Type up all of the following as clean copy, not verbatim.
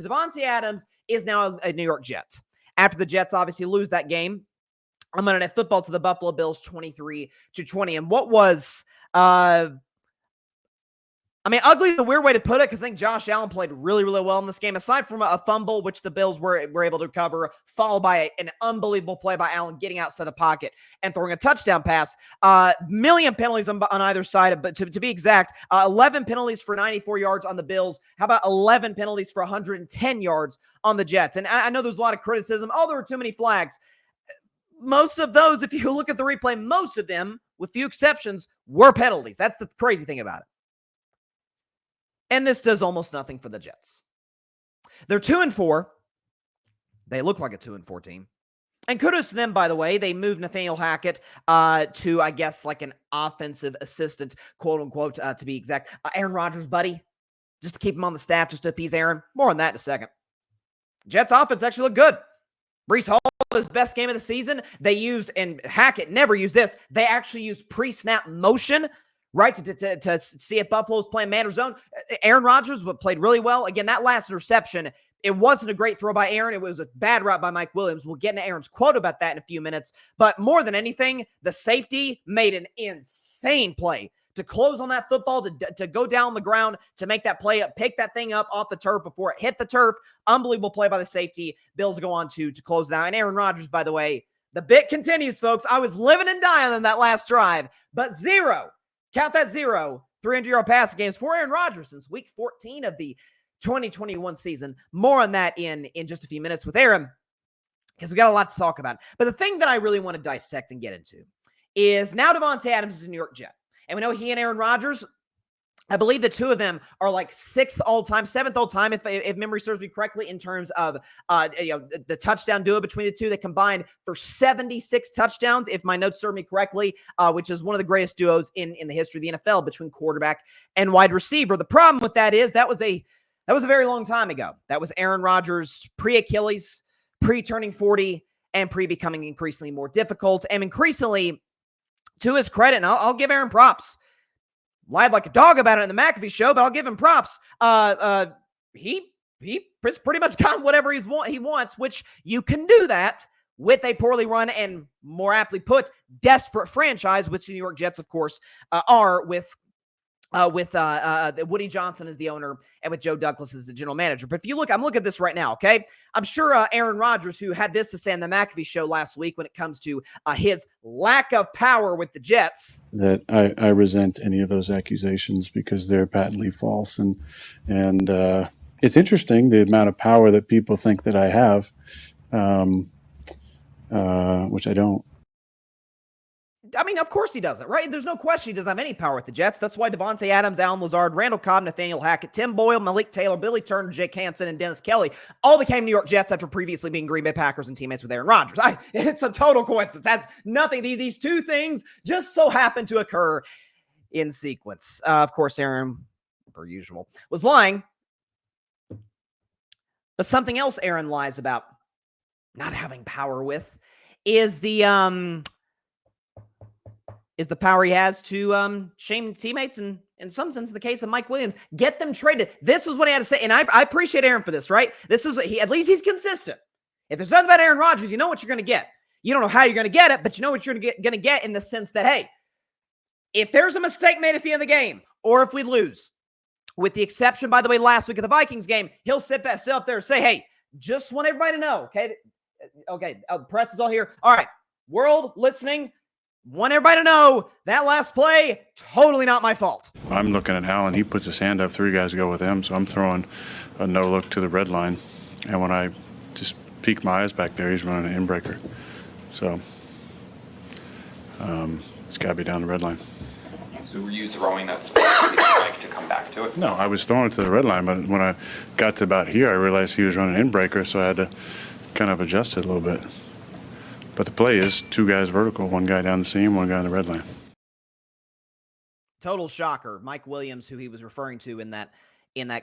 Davante Adams is now a New York Jet. After the Jets obviously lose that game on Monday Night Football to the Buffalo Bills 23-20. And what was ugly is a weird way to put it, because I think Josh Allen played really, really well in this game. Aside from a fumble, which the Bills were able to recover, followed by an unbelievable play by Allen getting outside the pocket and throwing a touchdown pass. Million penalties on either side, but to be exact, 11 penalties for 94 yards on the Bills. How about 11 penalties for 110 yards on the Jets? And I know there's a lot of criticism. Oh, there were too many flags. Most of those, if you look at the replay, most of them, with few exceptions, were penalties. That's the crazy thing about it. And this does almost nothing for the Jets. They're 2-4. They look like a 2-4 team. And kudos to them, by the way. They moved Nathaniel Hackett to, I guess, like an offensive assistant, quote unquote, to be exact. Aaron Rodgers' buddy, just to keep him on the staff, just to appease Aaron. More on that in a second. Jets offense actually looked good. Breece Hall, his best game of the season. They used, and Hackett never used this, they actually used pre-snap motion, right, to see if Buffalo's playing man or zone. Aaron Rodgers played really well. Again, that last interception, it wasn't a great throw by Aaron. It was a bad route by Mike Williams. We'll get into Aaron's quote about that in a few minutes. But more than anything, the safety made an insane play to close on that football, to go down the ground, to make that play up, pick that thing up off the turf before it hit the turf. Unbelievable play by the safety. Bills go on to close down. And Aaron Rodgers, by the way, the bit continues, folks. I was living and dying on that last drive, but zero. Count that zero, 300-yard passing games for Aaron Rodgers since week 14 of the 2021 season. More on that in just a few minutes with Aaron, because we got a lot to talk about. But the thing that I really want to dissect and get into is now Davante Adams is a New York Jet. And we know he and Aaron Rodgers, I believe the two of them are like 6th all-time, 7th all-time, if memory serves me correctly, in terms of the touchdown duo between the two. They combined for 76 touchdowns, if my notes serve me correctly, which is one of the greatest duos in the history of the NFL between quarterback and wide receiver. The problem with that is that was a very long time ago. That was Aaron Rodgers pre-Achilles, pre-turning 40, and pre-becoming increasingly more difficult. And increasingly, to his credit, and I'll give Aaron props, lied like a dog about it in the McAfee show, but I'll give him props. He pretty much got whatever he wants, which you can do that with a poorly run and, more aptly put, desperate franchise, which the New York Jets, of course, are with Woody Johnson as the owner and with Joe Douglas as the general manager. But if you look, I'm looking at this right now, okay? I'm sure Aaron Rodgers, who had this to say on the McAfee show last week when it comes to his lack of power with the Jets. That I resent any of those accusations because they're patently false. And it's interesting the amount of power that people think that I have, which I don't. I mean, of course he doesn't, right? There's no question he doesn't have any power with the Jets. That's why Davante Adams, Allen Lazard, Randall Cobb, Nathaniel Hackett, Tim Boyle, Malik Taylor, Billy Turner, Jake Hansen, and Dennis Kelly all became New York Jets after previously being Green Bay Packers and teammates with Aaron Rodgers. It's a total coincidence. That's nothing. These two things just so happen to occur in sequence. Of course, Aaron, per usual, was lying. But something else Aaron lies about not having power with is the power he has to shame teammates, and in some sense, the case of Mike Williams, get them traded. This is what he had to say, and I appreciate Aaron for this, right? This is at least he's consistent. If there's something about Aaron Rodgers, you know what you're going to get. You don't know how you're going to get it, but you know what you're going to get in the sense that, hey, if there's a mistake made at the end of the game, or if we lose, with the exception, by the way, last week of the Vikings game, he'll sit up there and say, hey, just want everybody to know, okay? Okay, the press is all here. All right, world listening, want everybody to know that last play, totally not my fault. I'm looking at Allen. He puts his hand up. 3 guys go with him, so I'm throwing a no-look to the red line. And when I just peek my eyes back there, he's running an inbreaker. So it's got to be down the red line. So were you throwing that spot to come back to it? No, I was throwing it to the red line, but when I got to about here, I realized he was running an inbreaker, so I had to kind of adjust it a little bit. But the play is 2 guys vertical, 1 guy down the seam, 1 guy on the red line. Total shocker. Mike Williams, who he was referring to in that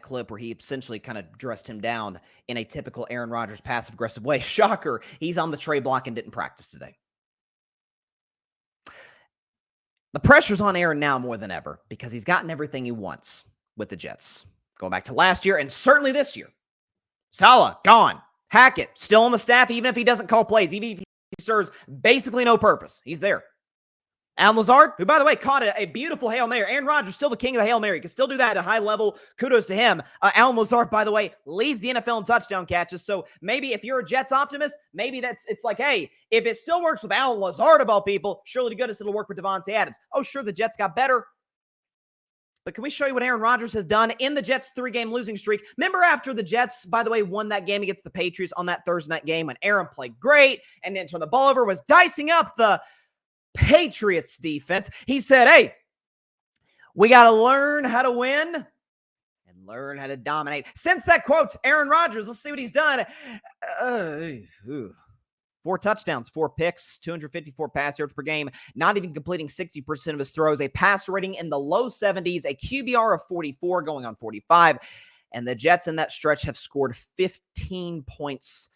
clip where he essentially kind of dressed him down in a typical Aaron Rodgers passive-aggressive way. Shocker. He's on the trade block and didn't practice today. The pressure's on Aaron now more than ever because he's gotten everything he wants with the Jets. Going back to last year and certainly this year. Saleh, gone. Hackett, still on the staff, even if he doesn't call plays, even if he serves basically no purpose. He's there. Alan Lazard, who, by the way, caught a beautiful Hail Mary. Aaron Rodgers, still the king of the Hail Mary. Can still do that at a high level. Kudos to him. Alan Lazard, by the way, leads the NFL in touchdown catches. So maybe if you're a Jets optimist, maybe it's like, hey, if it still works with Alan Lazard of all people, surely to goodness it'll work with Davante Adams. Oh, sure, the Jets got better. But can we show you what Aaron Rodgers has done in the Jets' 3-game losing streak? Remember after the Jets, by the way, won that game against the Patriots on that Thursday night game when Aaron played great and didn't turn the ball over, was dicing up the Patriots defense. He said, hey, we got to learn how to win and learn how to dominate. Since that quote, Aaron Rodgers, let's see what he's done. 4 touchdowns, 4 picks, 254 pass yards per game, not even completing 60% of his throws, a pass rating in the low 70s, a QBR of 44 going on 45. And the Jets in that stretch have scored 15 points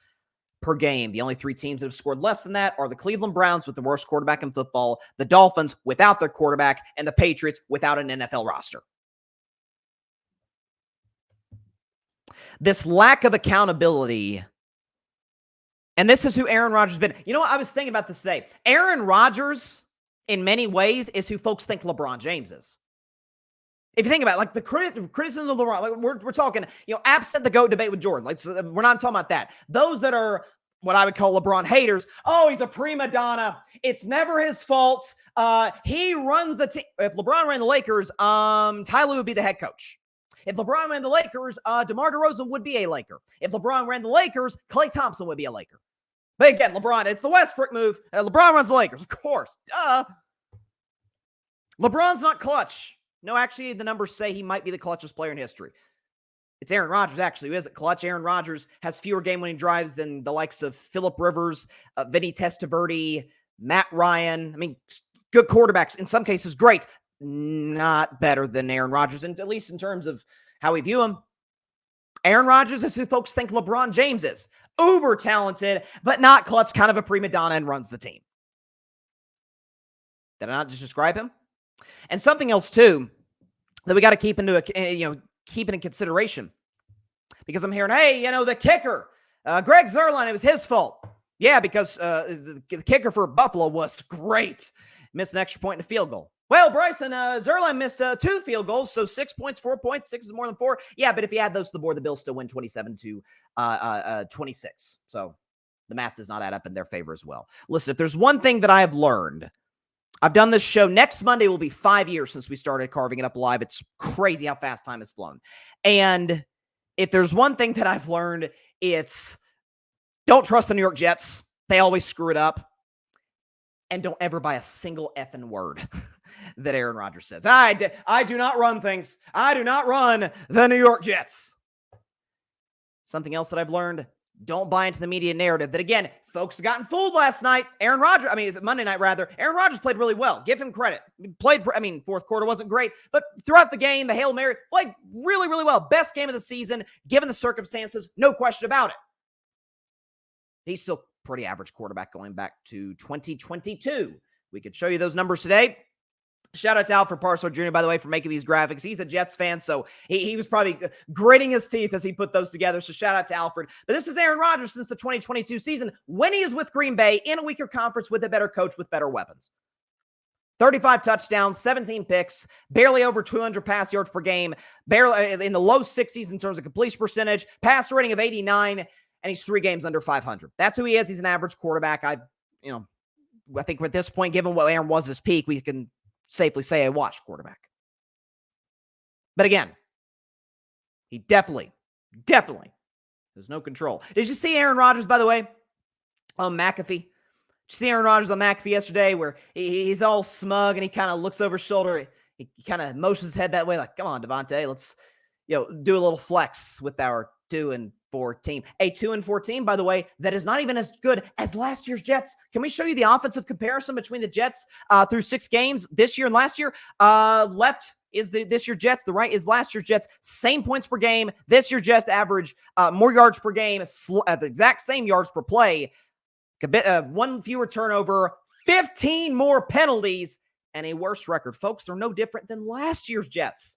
per game. The only 3 teams that have scored less than that are the Cleveland Browns with the worst quarterback in football, the Dolphins without their quarterback, and the Patriots without an NFL roster. This lack of accountability, and this is who Aaron Rodgers has been. You know what? I was thinking about this today. Aaron Rodgers, in many ways, is who folks think LeBron James is. If you think about it, like the criticism of LeBron, like we're talking, absent the GOAT debate with Jordan. Like, so we're not talking about that. Those that are what I would call LeBron haters. Oh, he's a prima donna. It's never his fault. He runs the team. If LeBron ran the Lakers, Ty Lue would be the head coach. If LeBron ran the Lakers, DeMar DeRozan would be a Laker. If LeBron ran the Lakers, Klay Thompson would be a Laker. But again, LeBron, it's the Westbrook move. LeBron runs the Lakers, of course. Duh. LeBron's not clutch. No, actually, the numbers say he might be the clutchest player in history. It's Aaron Rodgers, actually, who isn't clutch. Aaron Rodgers has fewer game-winning drives than the likes of Phillip Rivers, Vinny Testaverde, Matt Ryan. I mean, good quarterbacks. In some cases, great. Not better than Aaron Rodgers, and at least in terms of how we view him. Aaron Rodgers is who folks think LeBron James is. Uber talented, but not clutch, kind of a prima donna, and runs the team. Did I not just describe him? And something else, too, that we got to keep keep in consideration. Because I'm hearing, hey, the kicker, Greg Zuerlein, it was his fault. Yeah, because the kicker for Buffalo was great. Missed an extra point and a field goal. Well, Bryson, Zuerlein missed 2 field goals, so 6 points, 4 points. 6 is more than 4. Yeah, but if you add those to the board, the Bills still win 27-26. So the math does not add up in their favor as well. Listen, if there's one thing that I have learned, I've done this show. Next Monday will be 5 years since we started Carving It Up Live. It's crazy how fast time has flown. And if there's one thing that I've learned, it's don't trust the New York Jets. They always screw it up. And don't ever buy a single effing word that Aaron Rodgers says. I do not run things. I do not run the New York Jets. Something else that I've learned, don't buy into the media narrative that, again, folks have gotten fooled last night. Monday night, rather. Aaron Rodgers played really well. Give him credit. Fourth quarter wasn't great, but throughout the game, the Hail Mary played really, really well. Best game of the season, given the circumstances, no question about it. He's still pretty average quarterback going back to 2022. We could show you those numbers today. Shout out to Alfred Parslow Jr., by the way, for making these graphics. He's a Jets fan, so he was probably gritting his teeth as he put those together. So shout out to Alfred. But this is Aaron Rodgers since the 2022 season when he is with Green Bay in a weaker conference with a better coach with better weapons. 35 touchdowns, 17 picks, barely over 200 pass yards per game, barely in the low 60s in terms of completion percentage, pass rating of 89, and he's 3 games under 500. That's who he is. He's an average quarterback. I think at this point, given what Aaron was his peak, we can safely say a washed quarterback. But again, he definitely has no control. Did you see Aaron Rodgers, by the way, on McAfee? Did you see Aaron Rodgers on McAfee yesterday where he's all smug and he kind of looks over his shoulder. He kind of motions his head that way like, come on, Davante, let's do a little flex with our 2-4 team. A 2-4 team, by the way, that is not even as good as last year's Jets. Can we show you the offensive comparison between the Jets through 6 games this year and last year? Left is this year's Jets. The right is last year's Jets. Same points per game. This year's Jets average more yards per game, the exact same yards per play. 1 fewer turnover, 15 more penalties, and a worse record. Folks, they're no different than last year's Jets.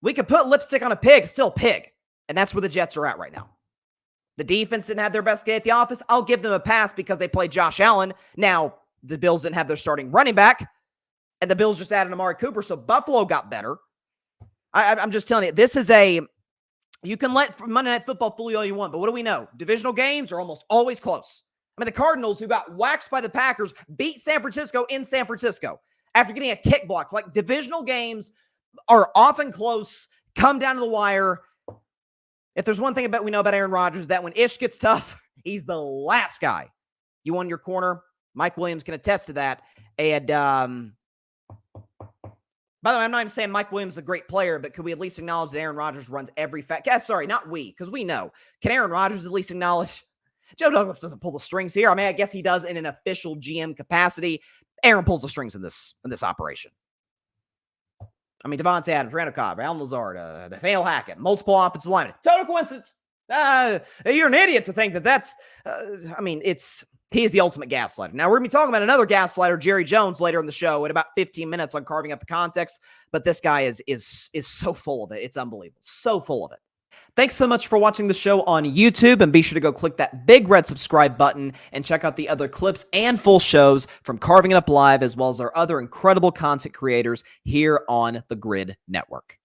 We could put lipstick on a pig, still pig. And that's where the Jets are at right now. The defense didn't have their best day at the office. I'll give them a pass because they played Josh Allen. Now, the Bills didn't have their starting running back, and the Bills just added Amari Cooper, so Buffalo got better. I'm just telling you, you can let Monday Night Football fool you all you want, but what do we know? Divisional games are almost always close. I mean, the Cardinals, who got waxed by the Packers, beat San Francisco in San Francisco after getting a kick block. Like, divisional games are often close, come down to the wire. If there's one thing we know about Aaron Rodgers, that when ish gets tough, he's the last guy you want in your corner. Mike Williams can attest to that. And by the way, I'm not even saying Mike Williams is a great player, but could we at least acknowledge that Aaron Rodgers runs every sorry, not we, because we know. Can Aaron Rodgers at least acknowledge Joe Douglas doesn't pull the strings here? I mean, I guess he does in an official GM capacity. Aaron pulls the strings in this operation. I mean, Davante Adams, Randall Cobb, Alan Lazard, Nathaniel Hackett, multiple offensive linemen. Total coincidence. You're an idiot to think that's, he is the ultimate gaslighter. Now, we're going to be talking about another gaslighter, Jerry Jones, later in the show in about 15 minutes on carving up the context, but this guy is so full of it. It's unbelievable. So full of it. Thanks so much for watching the show on YouTube, and be sure to go click that big red subscribe button and check out the other clips and full shows from Carving It Up Live, as well as our other incredible content creators here on the Grid Network.